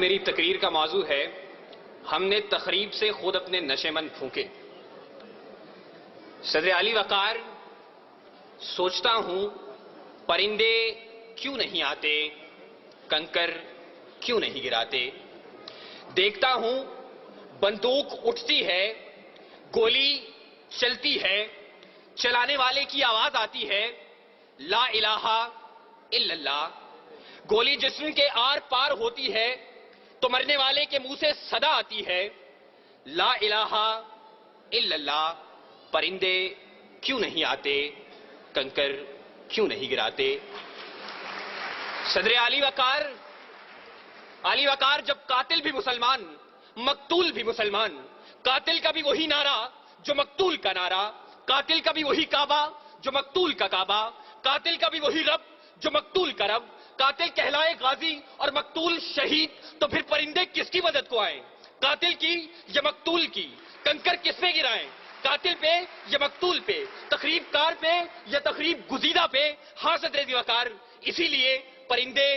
میری تقریر کا موضوع ہے ہم نے تخریب سے خود اپنے نشے مند پھونکے۔ صدر علی وقار، سوچتا ہوں پرندے کیوں نہیں آتے، کنکر کیوں نہیں گراتے۔ دیکھتا ہوں بندوق اٹھتی ہے، گولی چلتی ہے، چلانے والے کی آواز آتی ہے لا الہ الا اللہ۔ گولی جسم کے آر پار ہوتی ہے تو مرنے والے کے منہ سے صدا آتی ہے لا الہ الا اللہ۔ پرندے کیوں نہیں آتے، کنکر کیوں نہیں گراتے۔ صدر علی وقار جب قاتل بھی مسلمان، مقتول بھی مسلمان، قاتل کا بھی وہی نعرہ جو مقتول کا نعرہ، قاتل کا بھی وہی کعبہ جو مقتول کا کعبہ، قاتل کا بھی وہی رب جو مقتول کا رب، قاتل کہلائے غازی اور مقتول شہید، تو پھر پرندے کس کی مدد کو آئیں، قاتل کی یا مقتول کی؟ کنکر کس پہ گرائیں، قاتل پہ یا مقتول پہ، تخریب کار پہ یا تخریب گزیدہ پہ؟ ہاں صدر وقار، اسی لیے پرندے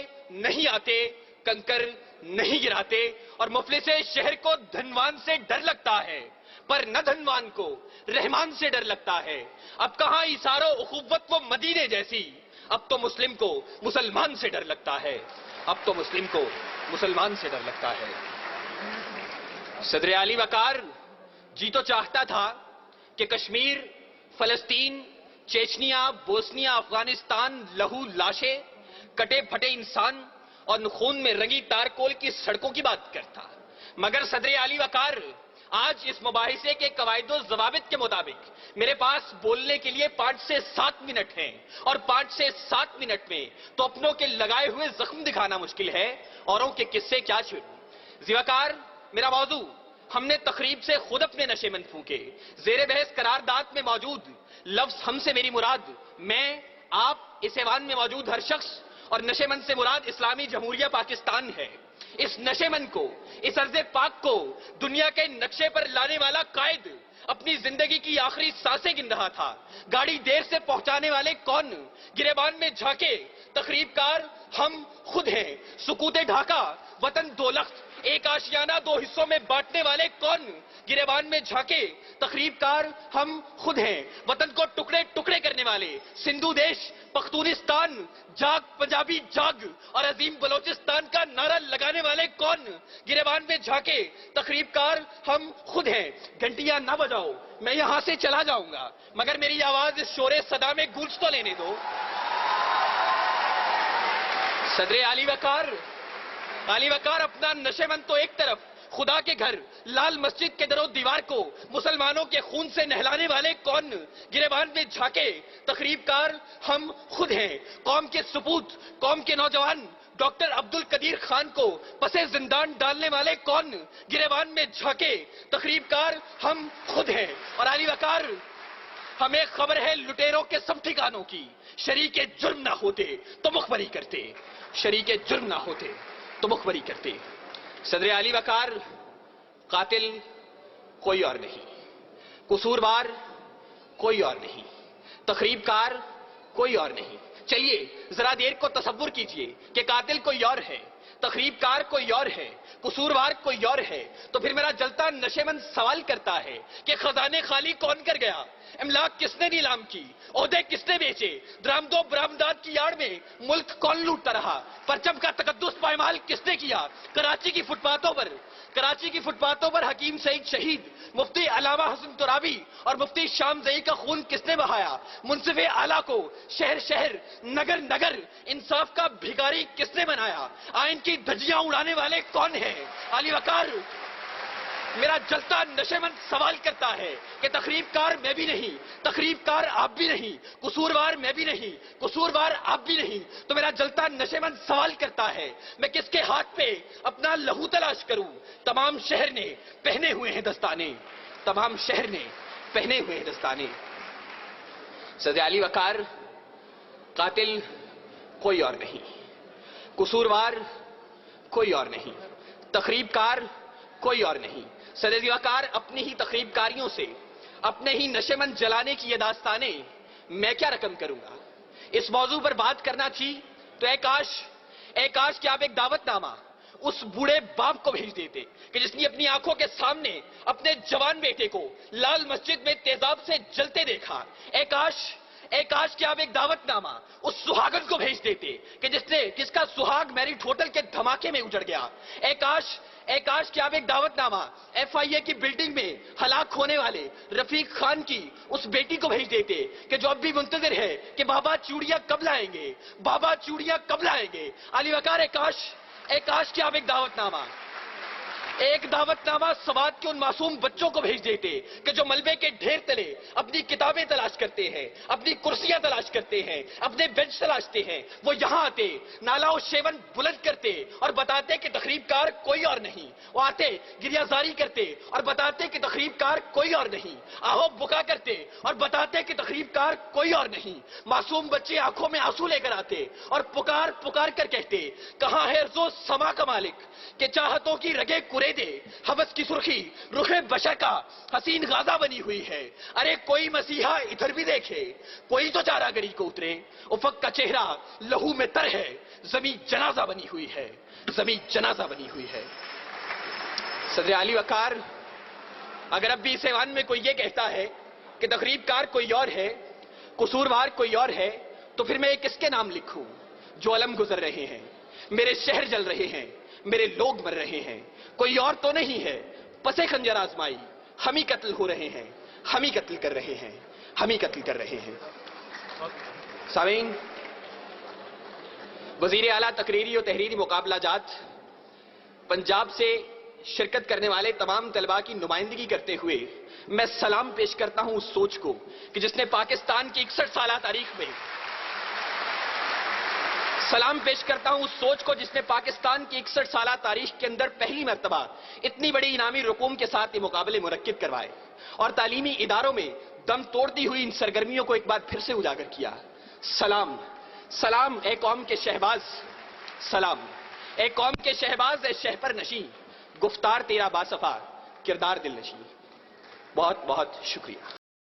نہیں آتے، کنکر نہیں گراتے، اور مفلس شہر کو دھنوان سے ڈر لگتا ہے پر نہ دھنوان کو رحمان سے ڈر لگتا ہے۔ اب کہاں ایثار و اخوت وہ مدینے جیسی، اب تو مسلم کو مسلمان سے ڈر لگتا ہے، اب تو مسلم کو مسلمان سے ڈر لگتا ہے۔ صدر علی وقار، جی تو چاہتا تھا کہ کشمیر، فلسطین، چیچنیا، بوسنیا، افغانستان، لہو لاشیں، کٹے پھٹے انسان اور خون میں رنگی تارکول کی سڑکوں کی بات کرتا، مگر صدر علی وقار آج اس مباحثے کے قواعد و ضوابط کے مطابق میرے پاس بولنے کے لیے 5 سے 7 منٹ ہیں، اور 5 سے 7 منٹ میں تو اپنوں کے لگائے ہوئے زخم دکھانا مشکل ہے، اوروں کے قصے کیا چھوڑوں۔ وقار، میرا موضوع ہم نے تخریب سے خود اپنے نشے مند پھونکے۔ زیر بحث قرارداد میں موجود لفظ ہم سے میری مراد میں، آپ، اس ایوان میں موجود ہر شخص، اور نشے مند سے مراد اسلامی جمہوریہ پاکستان ہے۔ اس نشے مند کو، اس ارض پاک کو دنیا کے نقشے پر لانے والا قائد اپنی زندگی کی آخری سانسیں گن رہا تھا۔ گاڑی دیر سے پہنچانے والے کون، گریبان میں جھانکے تخریب کار ہم خود ہیں۔ سکوت ڈھاکہ وطن دو لخت، ایک آشیانہ 2 حصوں میں بانٹنے والے کون، گریبان میں جھانکے تخریب کار ہم خود ہیں۔ وطن کو ٹکڑے ٹکڑے کرنے والے سندھو دیش، پختونستان، جاگ پنجابی جاگ اور عظیم بلوچستان کا نعرہ لگانے والے کون، گریبان میں جھانکے تخریب کار ہم خود ہیں۔ گھنٹیاں نہ بجاؤ، میں یہاں سے چلا جاؤں گا، مگر میری آواز اس شور صدا میں گونج تو لینے دو۔ صدر علی وقار اپنا نشے مند تو ایک طرف، خدا کے گھر لال مسجد کے در و دیوار کو مسلمانوں کے خون سے نہلانے والے کون، گریبان میں جھانکے تخریب کار ہم خود ہیں۔ قوم کے سپوت، قوم کے نوجوان ڈاکٹر عبدالقدیر خان کو پسے زندان ڈالنے والے کون، گریبان میں جھانکے تخریب کار ہم خود ہیں۔ اور علی وقار، ہمیں خبر ہے لٹیروں کے سب ٹھکانوں کی، شریک جرم نہ ہوتے تو مخبری کرتے، شریک جرم نہ ہوتے تو مخبری کرتے۔ صدر علی وقار، قاتل کوئی اور نہیں، قصوروار کوئی اور نہیں، تخریب کار کوئی اور نہیں۔ چلیے ذرا دیر کو تصور کیجئے کہ قاتل کوئی اور ہے، تخریب کار کوئی اور ہے، قصوروار کوئی اور ہے، تو پھر میرا جلتا نشے مند سوال کرتا ہے کہ خزانے خالی کون کر گیا، املاک کس نے نیلام کی، عہدے کس نے بیچے، درآمد و برآمدات کی آڑ میں ملک کون لوٹتا رہا، پرچم کا تقدس پائمال کس نے کیا، کراچی کی فٹ پاتھوں پر حکیم سعید شہید، مفتی علامہ حسن ترابی اور مفتی شام زئی کا خون کس نے بہایا، منصف اعلیٰ کو شہر شہر نگر نگر انصاف کا بھیکاری کس نے بنایا، آئین کی دھجیاں اڑانے والے کون ہیں؟ علی وقار، میرا جلتا نشے مند سوال کرتا ہے کہ تخریب کار میں بھی نہیں، تخریب کار آپ بھی نہیں، قصوروار میں بھی نہیں، قصوروار آپ بھی نہیں، تو میرا جلتا نشے مند سوال کرتا ہے میں کس کے ہاتھ پہ اپنا لہو تلاش کروں؟ تمام شہر نے پہنے ہوئے ہیں دستانے، تمام شہر نے پہنے ہوئے ہیں دستانے۔ صدر علی وقار، قاتل کوئی اور نہیں، قصوروار کوئی اور نہیں، تخریب کار کوئی اور نہیں۔ صدر وقار، اپنی ہی تخریب کاریوں سے اپنے ہی نشے مند جلانے کی یہ داستانیں میں کیا رقم کروں گا؟ اس موضوع پر بات کرنا تھی تو اے کاش کہ آپ ایک دعوت نامہ اس بوڑھے باپ کو بھیج دیتے کہ جس نے اپنی آنکھوں کے سامنے اپنے جوان بیٹے کو لال مسجد میں تیزاب سے جلتے دیکھا. اے کاش کہ آپ ایک دعوت نامہ اس سہاگن کو بھیج دیتے کہ جس کا سہاگ میرٹ ہوٹل کے دھماکے میں اجڑ گیا. اے کاش کہ آپ ایک دعوت نامہ ایف آئی اے کی بلڈنگ میں ہلاک ہونے والے رفیق خان کی اس بیٹی کو بھیج دیتے کہ جو اب بھی منتظر ہے کہ بابا چوڑیاں کب لائیں گے, بابا چوڑیاں کب لائیں گے. علی وقار, اے کاش کہ آپ ایک دعوت نامہ سوات کے ان معصوم بچوں کو بھیج دیتے کہ جو ملبے کے ڈھیر تلے اپنی کتابیں تلاش کرتے ہیں, اپنی کرسیاں تلاش کرتے ہیں, اپنے بینچ تلاشتے ہیں. وہ یہاں آتے, نالا و شیون بلند کرتے اور بتاتے کہ تخریب کار کوئی اور نہیں. وہ آتے, گریازاری کرتے اور بتاتے کہ تخریب کار کوئی اور نہیں. آہو بکا کرتے اور بتاتے کہ تخریب کار کوئی اور نہیں. معصوم بچے آنکھوں میں آنسو لے کر آتے اور پکار کر کہتے, کہاں ہے زو سما کا مالک کہ چاہتوں کی رگے کرے دے, حوث کی سرخی رخ بشر کا حسین غازہ بنی ہوئی ہے. ارے کوئی مسیحا ادھر بھی دیکھے, کوئی تو چارہ گری کو اترے. افق کا چہرہ لہو میں تر ہے, زمین جنازہ بنی ہوئی ہے, زمین جنازہ بنی ہوئی ہے. صدر علی وقار, اگر اب بھی اس ایوان میں کوئی یہ کہتا ہے کہ تخریب کار کوئی اور ہے, قصوروار کوئی اور ہے, تو پھر میں کس کے نام لکھوں؟ جو علم گزر رہے ہیں, میرے شہر جل رہے ہیں, میرے لوگ مر رہے ہیں. کوئی اور تو نہیں ہے. پسے خنجر آزمائی ہم ہی قتل ہو رہے ہیں, ہم ہی قتل کر رہے ہیں, ہم ہی قتل کر رہے ہیں. سامعین, وزیر اعلیٰ تقریری و تحریری مقابلہ جات پنجاب سے شرکت کرنے والے تمام طلباء کی نمائندگی کرتے ہوئے میں سلام پیش کرتا ہوں اس سوچ کو کہ جس نے پاکستان کی 61 سالہ تاریخ میں سلام پیش کرتا ہوں اس سوچ کو جس نے پاکستان کی 61 سالہ تاریخ کے اندر پہلی مرتبہ اتنی بڑی انعامی رقوم کے ساتھ یہ مقابلے منعقد کروائے اور تعلیمی اداروں میں دم توڑتی ہوئی ان سرگرمیوں کو ایک بار پھر سے اجاگر کیا. سلام, سلام اے قوم کے شہباز, سلام اے قوم کے شہباز, اے شہپر نشیں, گفتار تیرا باصفا, کردار دل نشیں. بہت بہت شکریہ.